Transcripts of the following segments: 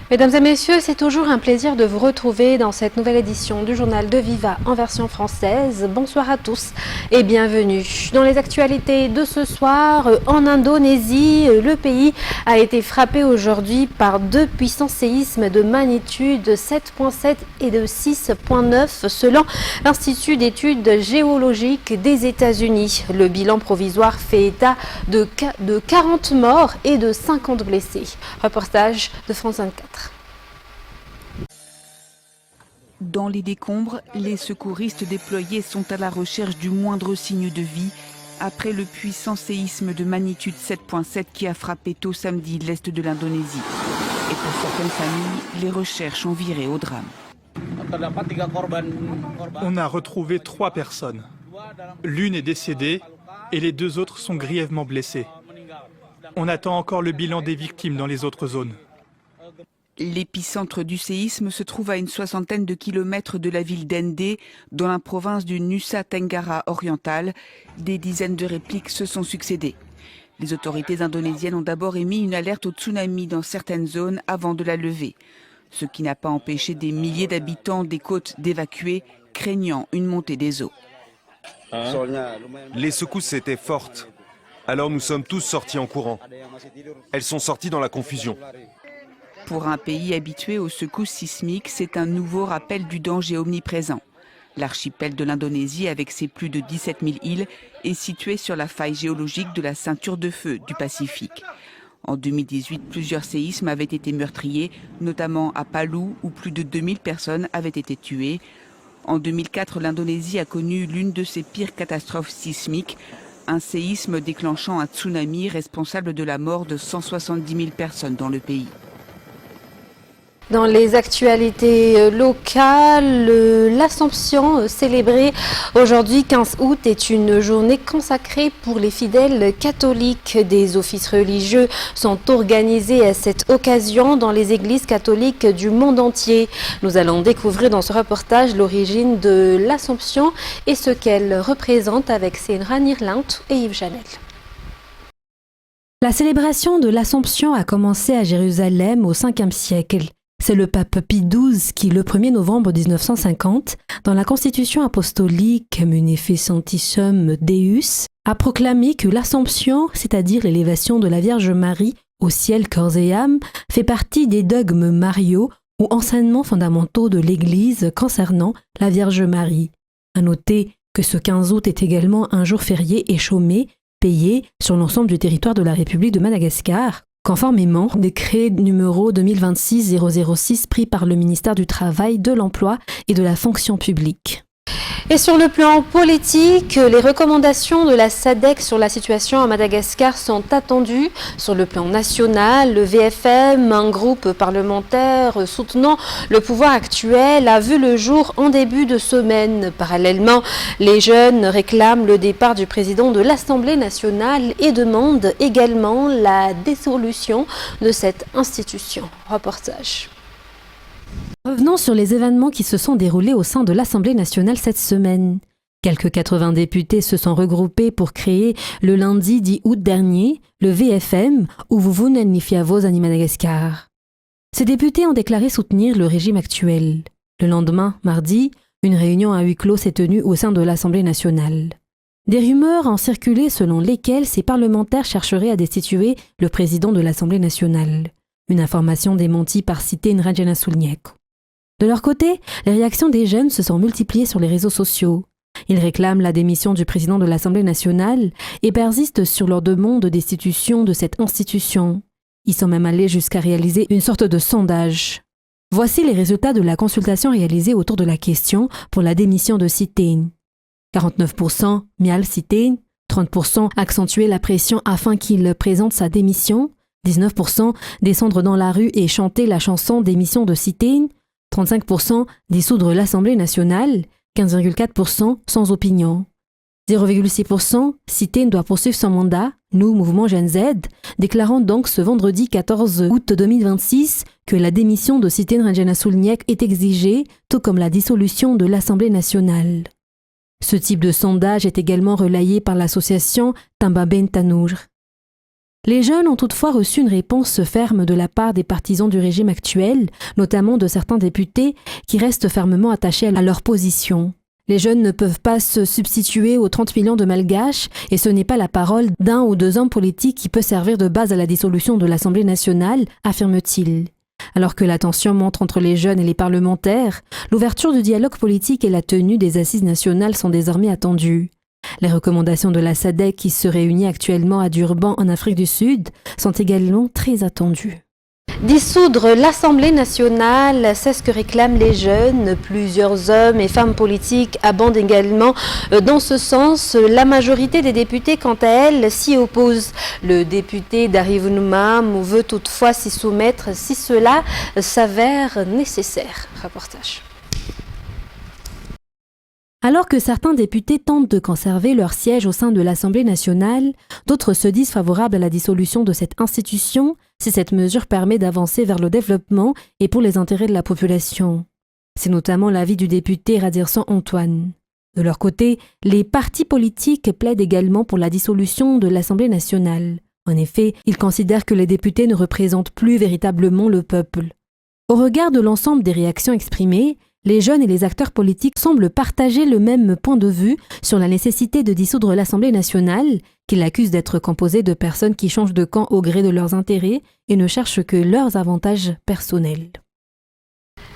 Mesdames et messieurs, c'est toujours un plaisir de vous retrouver dans cette nouvelle édition du journal de Viva en version française. Bonsoir à tous et bienvenue. Dans les actualités de ce soir, en Indonésie, le pays a été frappé aujourd'hui par deux puissants séismes de magnitude 7,7 et de 6,9 selon l'Institut d'études géologiques des États-Unis. Le bilan provisoire fait état de 40 morts et de 50 blessés. Reportage de France 24. Dans les décombres, les secouristes déployés sont à la recherche du moindre signe de vie après le puissant séisme de magnitude 7,7 qui a frappé tôt samedi l'est de l'Indonésie. Et pour certaines familles, les recherches ont viré au drame. On a retrouvé 3 personnes. L'une est décédée et les 2 autres sont grièvement blessées. On attend encore le bilan des victimes dans les autres zones. L'épicentre du séisme se trouve à une soixantaine de kilomètres de la ville d'Ende, dans la province du Nusa Tenggara oriental. Des dizaines de répliques se sont succédées. Les autorités indonésiennes ont d'abord émis une alerte au tsunami dans certaines zones avant de la lever, ce qui n'a pas empêché des milliers d'habitants des côtes d'évacuer, craignant une montée des eaux. Les secousses étaient fortes, alors nous sommes tous sortis en courant. Elles sont sorties dans la confusion. Pour un pays habitué aux secousses sismiques, c'est un nouveau rappel du danger omniprésent. L'archipel de l'Indonésie, avec ses plus de 17 000 îles, est situé sur la faille géologique de la ceinture de feu du Pacifique. En 2018, plusieurs séismes avaient été meurtriers, notamment à Palu, où plus de 2000 personnes avaient été tuées. En 2004, l'Indonésie a connu l'une de ses pires catastrophes sismiques, un séisme déclenchant un tsunami responsable de la mort de 170 000 personnes dans le pays. Dans les actualités locales, l'Assomption célébrée aujourd'hui 15 août est une journée consacrée pour les fidèles catholiques. Des offices religieux sont organisés à cette occasion dans les églises catholiques du monde entier. Nous allons découvrir dans ce reportage l'origine de l'Assomption et ce qu'elle représente avec Senra Nirlant et Yves Chanel. La célébration de l'Assomption a commencé à Jérusalem au 5e siècle. C'est le pape Pie XII qui, le 1er novembre 1950, dans la constitution apostolique Munificentissum Deus, a proclamé que l'Assomption, c'est-à-dire l'élévation de la Vierge Marie au ciel corps et âme, fait partie des dogmes mariaux ou enseignements fondamentaux de l'Église concernant la Vierge Marie. À noter que ce 15 août est également un jour férié et chômé, payé sur l'ensemble du territoire de la République de Madagascar, conformément au décret numéro 2026-006 pris par le ministère du Travail, de l'Emploi et de la Fonction publique. Et sur le plan politique, les recommandations de la SADC sur la situation à Madagascar sont attendues. Sur le plan national, le VFM, un groupe parlementaire soutenant le pouvoir actuel, a vu le jour en début de semaine. Parallèlement, les jeunes réclament le départ du président de l'Assemblée nationale et demandent également la dissolution de cette institution. Reportage. Revenons sur les événements qui se sont déroulés au sein de l'Assemblée nationale cette semaine. Quelques 80 députés se sont regroupés pour créer le lundi 10 août dernier le VFM, ou Vuvunanifiavos Ani Madagascar. Ces députés ont déclaré soutenir le régime actuel. Le lendemain, mardi, une réunion à huis clos s'est tenue au sein de l'Assemblée nationale. Des rumeurs ont circulé selon lesquelles ces parlementaires chercheraient à destituer le président de l'Assemblée nationale. Une information démentie par Sitin Rajanasulniek. De leur côté, les réactions des jeunes se sont multipliées sur les réseaux sociaux. Ils réclament la démission du président de l'Assemblée nationale et persistent sur leur demande de destitution de cette institution. Ils sont même allés jusqu'à réaliser une sorte de sondage. Voici les résultats de la consultation réalisée autour de la question pour la démission de Sitin. 49% Mial Sitin, 30% accentuer la pression afin qu'il présente sa démission, 19% descendre dans la rue et chanter la chanson démission de Sitin, 35% dissoudre l'Assemblée nationale, 15,4% sans opinion. 0,6% Sitin doit poursuivre son mandat, nous, Mouvement Gen Z, déclarant donc ce vendredi 14 août 2026 que la démission de Sitin Rajanasulniek est exigée, tout comme la dissolution de l'Assemblée nationale. Ce type de sondage est également relayé par l'association Tambaben Tanur. Les jeunes ont toutefois reçu une réponse ferme de la part des partisans du régime actuel, notamment de certains députés qui restent fermement attachés à leur position. Les jeunes ne peuvent pas se substituer aux 30 millions de Malgaches et ce n'est pas la parole d'un ou deux hommes politiques qui peut servir de base à la dissolution de l'Assemblée nationale, affirme-t-il. Alors que la tension monte entre les jeunes et les parlementaires, l'ouverture du dialogue politique et la tenue des assises nationales sont désormais attendues. Les recommandations de la SADC qui se réunit actuellement à Durban en Afrique du Sud sont également très attendues. Dissoudre l'Assemblée nationale, c'est ce que réclament les jeunes. Plusieurs hommes et femmes politiques abondent également dans ce sens. La majorité des députés, quant à elle, s'y oppose. Le député d'Arivunumam veut toutefois s'y soumettre si cela s'avère nécessaire. Reportage. Alors que certains députés tentent de conserver leur siège au sein de l'Assemblée nationale, d'autres se disent favorables à la dissolution de cette institution si cette mesure permet d'avancer vers le développement et pour les intérêts de la population. C'est notamment l'avis du député Radirsan Antoine. De leur côté, les partis politiques plaident également pour la dissolution de l'Assemblée nationale. En effet, ils considèrent que les députés ne représentent plus véritablement le peuple. Au regard de l'ensemble des réactions exprimées, les jeunes et les acteurs politiques semblent partager le même point de vue sur la nécessité de dissoudre l'Assemblée nationale, qu'ils accusent d'être composée de personnes qui changent de camp au gré de leurs intérêts et ne cherchent que leurs avantages personnels.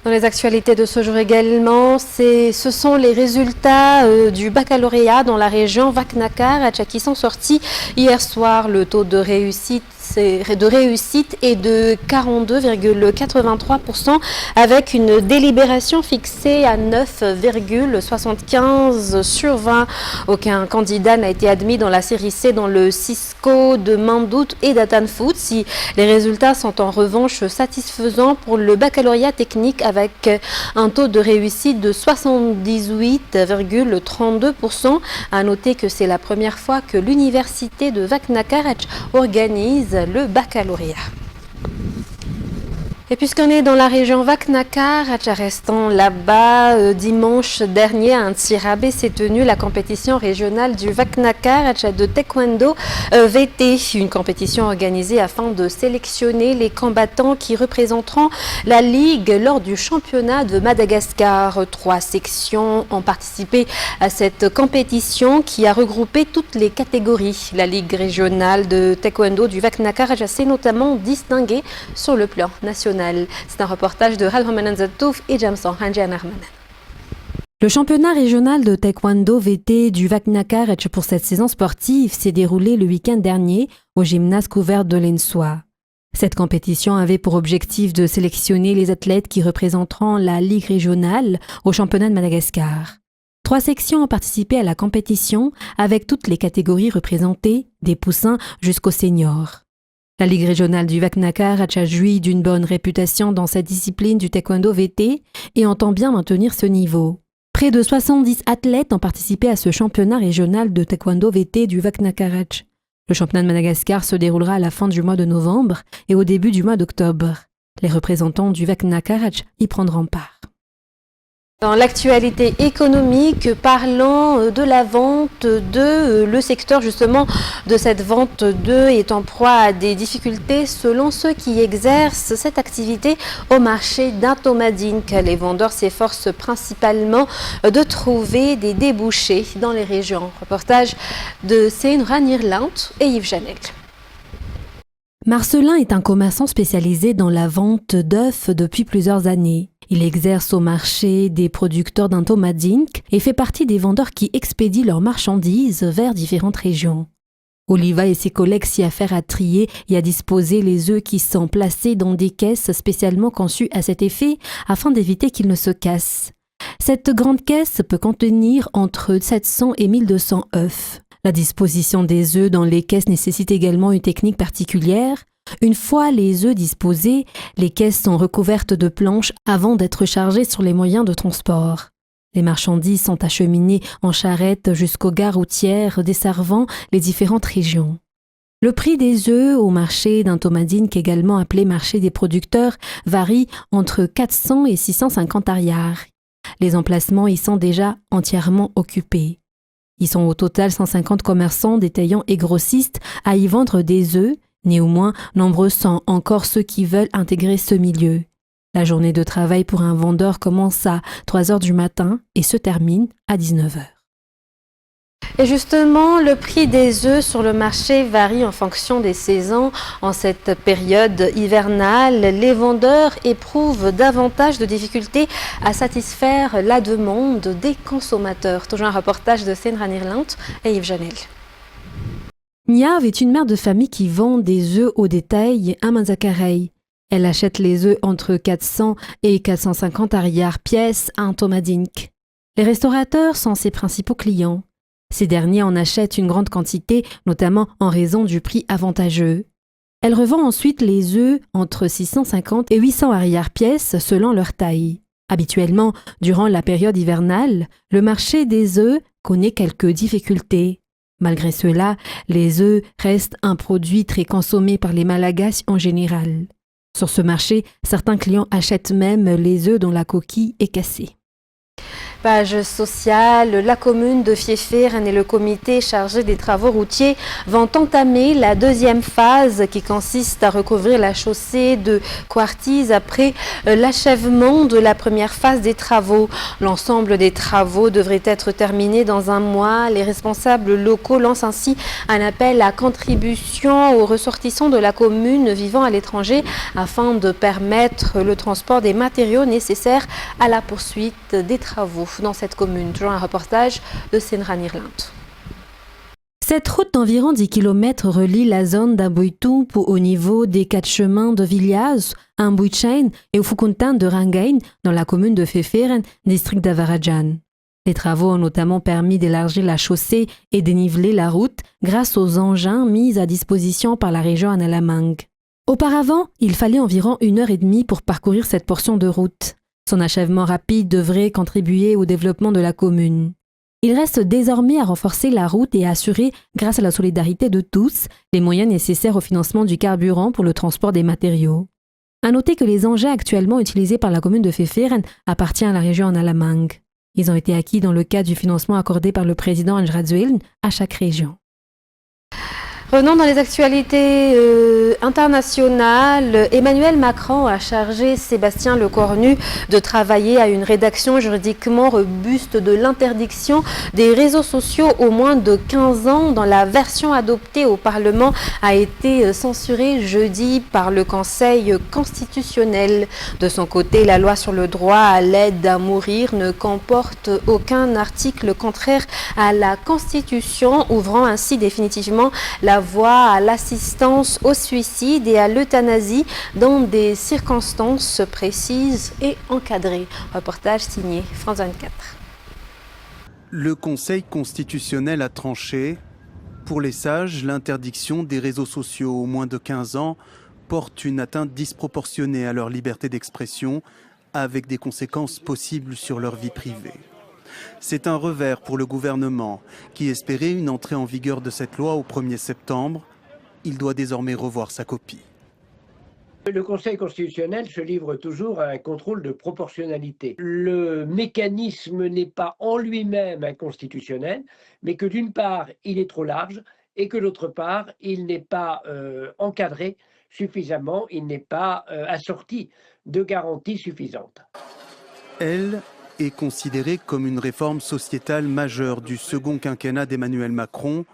Dans les actualités de ce jour également, ce sont les résultats du baccalauréat dans la région Vaknakar qui sont sortis hier soir. Le taux de réussite est de 42,83% avec une délibération fixée à 9,75 sur 20. Aucun candidat n'a été admis dans la série C dans le Cisco de Mandout et d'Atan Food. Si les résultats sont en revanche satisfaisants pour le baccalauréat technique avec un taux de réussite de 78,32%. À noter que c'est la première fois que l'université de Vaknakar organise le baccalauréat. Et puisqu'on est dans la région Vaknakar, restant là-bas, dimanche dernier à Ntsirabe s'est tenue la compétition régionale du Vaknakar de taekwondo VT, une compétition organisée afin de sélectionner les combattants qui représenteront la Ligue lors du championnat de Madagascar. 3 sections ont participé à cette compétition qui a regroupé toutes les catégories. La Ligue régionale de taekwondo du Vaknakar s'est notamment distinguée sur le plan national. C'est un reportage de Ralhomanan Zatouf et Jamson Hanjian Armanan. Le championnat régional de taekwondo VT du Vaknakar pour cette saison sportive s'est déroulé le week-end dernier au gymnase couvert de l'Ensoi. Cette compétition avait pour objectif de sélectionner les athlètes qui représenteront la Ligue régionale au championnat de Madagascar. 3 sections ont participé à la compétition avec toutes les catégories représentées, des poussins jusqu'aux seniors. La Ligue régionale du Vaknakar a joui d'une bonne réputation dans cette discipline du taekwondo VT et entend bien maintenir ce niveau. Près de 70 athlètes ont participé à ce championnat régional de taekwondo VT du Vaknakar. Le championnat de Madagascar se déroulera à la fin du mois de novembre et au début du mois d'octobre. Les représentants du Vaknakar y prendront part. Dans l'actualité économique, parlant de la vente d'œufs, le secteur justement de cette vente d'œufs est en proie à des difficultés selon ceux qui exercent cette activité au marché d'Intomadink. Les vendeurs s'efforcent principalement de trouver des débouchés dans les régions. Reportage de Seynran Irland et Yves Janel. Marcelin est un commerçant spécialisé dans la vente d'œufs depuis plusieurs années. Il exerce au marché des producteurs d'Intomadink et fait partie des vendeurs qui expédient leurs marchandises vers différentes régions. Oliva et ses collègues s'y affairent à trier et à disposer les œufs qui sont placés dans des caisses spécialement conçues à cet effet afin d'éviter qu'ils ne se cassent. Cette grande caisse peut contenir entre 700 et 1200 œufs. La disposition des œufs dans les caisses nécessite également une technique particulière. Une fois les œufs disposés, les caisses sont recouvertes de planches avant d'être chargées sur les moyens de transport. Les marchandises sont acheminées en charrette jusqu'aux gares routières desservant les différentes régions. Le prix des œufs au marché d'Intomadink, également appelé marché des producteurs, varie entre 400 et 650 ariars. Les emplacements y sont déjà entièrement occupés. Ils sont au total 150 commerçants, détaillants et grossistes à y vendre des œufs Néanmoins, nombreux sont encore ceux qui veulent intégrer ce milieu. La journée de travail pour un vendeur commence à 3 heures du matin et se termine à 19 heures. Et justement, le prix des œufs sur le marché varie en fonction des saisons. En cette période hivernale, les vendeurs éprouvent davantage de difficultés à satisfaire la demande des consommateurs. Toujours un reportage de Senra Nirlant et Yves Janel. Niav est une mère de famille qui vend des œufs au détail à Manzakarei. Elle achète les œufs entre 400 et 450 arrière-pièces à un Tomadink. Les restaurateurs sont ses principaux clients. Ces derniers en achètent une grande quantité, notamment en raison du prix avantageux. Elle revend ensuite les œufs entre 650 et 800 arrière-pièces selon leur taille. Habituellement, durant la période hivernale, le marché des œufs connaît quelques difficultés. Malgré cela, les œufs restent un produit très consommé par les Malagasy en général. Sur ce marché, certains clients achètent même les œufs dont la coquille est cassée. Page sociale, la commune de Fieferen et le comité chargé des travaux routiers vont entamer la deuxième phase qui consiste à recouvrir la chaussée de Quartiz après l'achèvement de la première phase des travaux. L'ensemble des travaux devrait être terminé dans un mois. Les responsables locaux lancent ainsi un appel à contribution aux ressortissants de la commune vivant à l'étranger afin de permettre le transport des matériaux nécessaires à la poursuite des travaux dans cette commune. Toujours un reportage de Senra Nirlant. Cette route d'environ 10 km relie la zone d'Amboitumpu au niveau des 4 chemins de Viliaz, Amboitchain et au Fukuntan de Rangain dans la commune de Fieferen, district d'Avarajan. Les travaux ont notamment permis d'élargir la chaussée et déniveler la route grâce aux engins mis à disposition par la région Analamang. Auparavant, il fallait environ 1h30 pour parcourir cette portion de route. Son achèvement rapide devrait contribuer au développement de la commune. Il reste désormais à renforcer la route et à assurer, grâce à la solidarité de tous, les moyens nécessaires au financement du carburant pour le transport des matériaux. À noter que les engins actuellement utilisés par la commune de Fieferen appartiennent à la région Analamang. Ils ont été acquis dans le cadre du financement accordé par le président Anjradzueln à chaque région. Revenons dans les actualités internationales. Emmanuel Macron a chargé Sébastien Lecornu de travailler à une rédaction juridiquement robuste de l'interdiction des réseaux sociaux aux moins de 15 ans. Dans la version adoptée au Parlement a été censurée jeudi par le Conseil constitutionnel. De son côté, la loi sur le droit à l'aide à mourir ne comporte aucun article contraire à la Constitution, ouvrant ainsi définitivement la voie à l'assistance au suicide et à l'euthanasie dans des circonstances précises et encadrées. Reportage signé France 24. Le Conseil constitutionnel a tranché. Pour les sages, l'interdiction des réseaux sociaux aux moins de 15 ans porte une atteinte disproportionnée à leur liberté d'expression, avec des conséquences possibles sur leur vie privée. C'est un revers pour le gouvernement, qui espérait une entrée en vigueur de cette loi au 1er septembre. Il doit désormais revoir sa copie. Le Conseil constitutionnel se livre toujours à un contrôle de proportionnalité. Le mécanisme n'est pas en lui-même inconstitutionnel, mais que d'une part, il est trop large et que d'autre part, il n'est pas encadré suffisamment, il n'est pas assorti de garanties suffisantes. Elle est considérée comme une réforme sociétale majeure du second quinquennat d'Emmanuel Macron,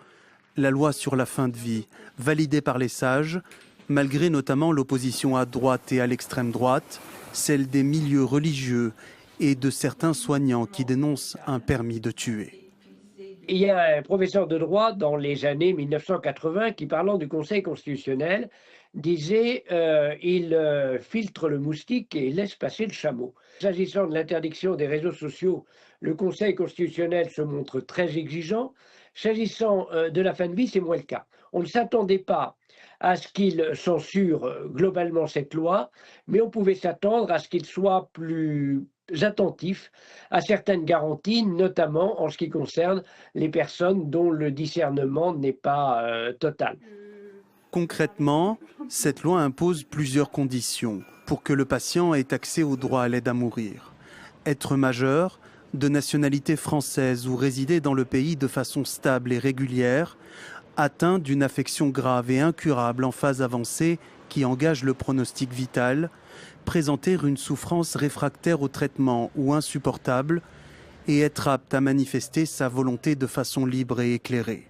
la loi sur la fin de vie, validée par les sages, malgré notamment l'opposition à droite et à l'extrême droite, celle des milieux religieux et de certains soignants qui dénoncent un permis de tuer. Il y a un professeur de droit dans les années 1980 qui, parlant du Conseil constitutionnel, disait il filtre le moustique et il laisse passer le chameau. S'agissant de l'interdiction des réseaux sociaux, le Conseil constitutionnel se montre très exigeant. S'agissant de la fin de vie, c'est moins le cas. On ne s'attendait pas à ce qu'il censure globalement cette loi, mais on pouvait s'attendre à ce qu'il soit plus attentif à certaines garanties, notamment en ce qui concerne les personnes dont le discernement n'est pas total. Concrètement, cette loi impose plusieurs conditions pour que le patient ait accès au droit à l'aide à mourir. Être majeur, de nationalité française ou résider dans le pays de façon stable et régulière, atteint d'une affection grave et incurable en phase avancée qui engage le pronostic vital, présenter une souffrance réfractaire au traitement ou insupportable et être apte à manifester sa volonté de façon libre et éclairée.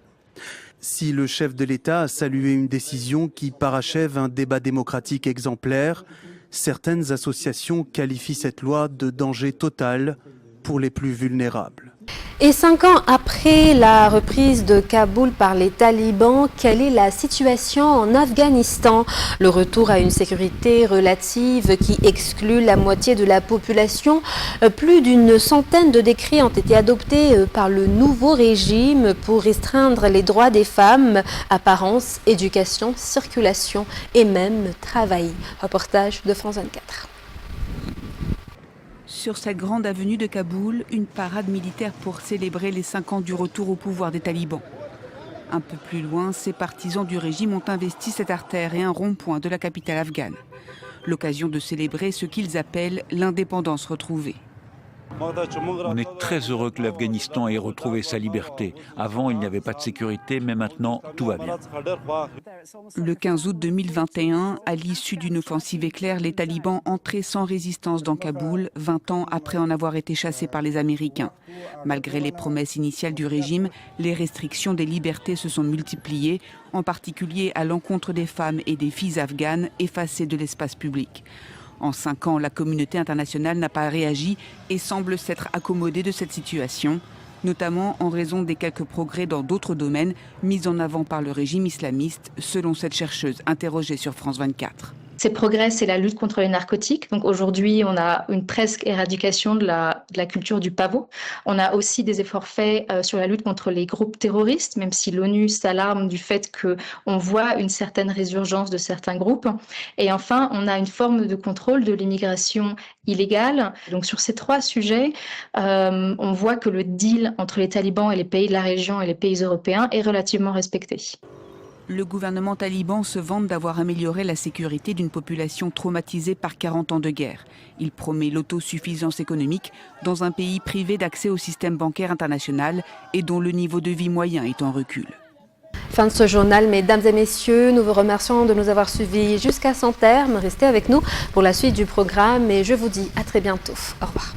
Si le chef de l'État a salué une décision qui parachève un débat démocratique exemplaire, certaines associations qualifient cette loi de danger total pour les plus vulnérables. Et 5 ans après la reprise de Kaboul par les talibans, quelle est la situation en Afghanistan? Le retour à une sécurité relative qui exclut la moitié de la population. Plus d'une centaine de décrets ont été adoptés par le nouveau régime pour restreindre les droits des femmes, apparence, éducation, circulation et même travail. Reportage de France 24. Sur cette grande avenue de Kaboul, une parade militaire pour célébrer les 5 ans du retour au pouvoir des talibans. Un peu plus loin, ces partisans du régime ont investi cette artère et un rond-point de la capitale afghane. L'occasion de célébrer ce qu'ils appellent l'indépendance retrouvée. On est très heureux que l'Afghanistan ait retrouvé sa liberté. Avant, il n'y avait pas de sécurité, mais maintenant, tout va bien. Le 15 août 2021, à l'issue d'une offensive éclair, les talibans entraient sans résistance dans Kaboul, 20 ans après en avoir été chassés par les Américains. Malgré les promesses initiales du régime, les restrictions des libertés se sont multipliées, en particulier à l'encontre des femmes et des filles afghanes effacées de l'espace public. En 5 ans, la communauté internationale n'a pas réagi et semble s'être accommodée de cette situation, notamment en raison des quelques progrès dans d'autres domaines mis en avant par le régime islamiste, selon cette chercheuse interrogée sur France 24. Ces progrès, c'est la lutte contre les narcotiques. Donc aujourd'hui, on a une presque éradication de la culture du pavot. On a aussi des efforts faits sur la lutte contre les groupes terroristes, même si l'ONU s'alarme du fait qu'on voit une certaine résurgence de certains groupes. Et enfin, on a une forme de contrôle de l'immigration illégale. Donc sur ces 3 sujets, on voit que le deal entre les talibans et les pays de la région et les pays européens est relativement respecté. Le gouvernement taliban se vante d'avoir amélioré la sécurité d'une population traumatisée par 40 ans de guerre. Il promet l'autosuffisance économique dans un pays privé d'accès au système bancaire international et dont le niveau de vie moyen est en recul. Fin de ce journal, mesdames et messieurs, nous vous remercions de nous avoir suivis jusqu'à son terme. Restez avec nous pour la suite du programme et je vous dis à très bientôt. Au revoir.